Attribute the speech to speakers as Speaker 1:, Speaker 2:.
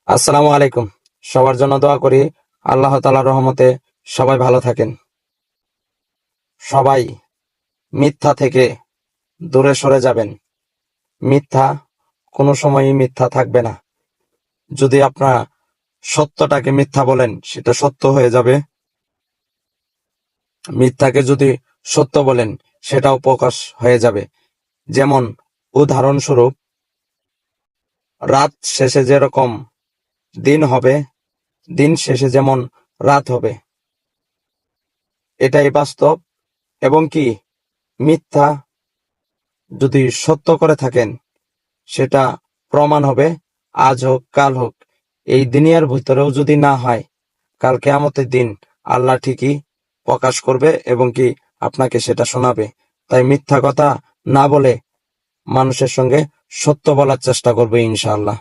Speaker 1: আসসালামু আলাইকুম। সবার জন্য দোয়া করি আল্লাহ তাআলার রহমতে সবাই ভালো থাকেন। সবাই মিথ্যা থেকে দূরে সরে যাবেন। মিথ্যা কোনো সময়ই মিথ্যা থাকবে না। যদি আপনারা সত্যটাকে মিথ্যা বলেন সেটা সত্য হয়ে যাবে। মিথ্যাকে যদি সত্য বলেন সেটাও প্রকাশ হয়ে যাবে। যেমন উদাহরণস্বরূপ, রাত শেষে যেরকম দিন হবে, দিন শেষে যেমন রাত হবে, এটাই বাস্তব। এবং কি, মিথ্যা যদি সত্য করে থাকেন সেটা প্রমাণ হবে আজ হোক কাল হোক। এই দুনিয়ার ভিতরেও যদি না হয়, কাল কিয়ামতের দিন আল্লাহ ঠিকই প্রকাশ করবে এবং কি আপনাকে সেটা শোনাবে। তাই মিথ্যা কথা না বলে মানুষের সঙ্গে সত্য বলার চেষ্টা করবে ইনশাআল্লাহ।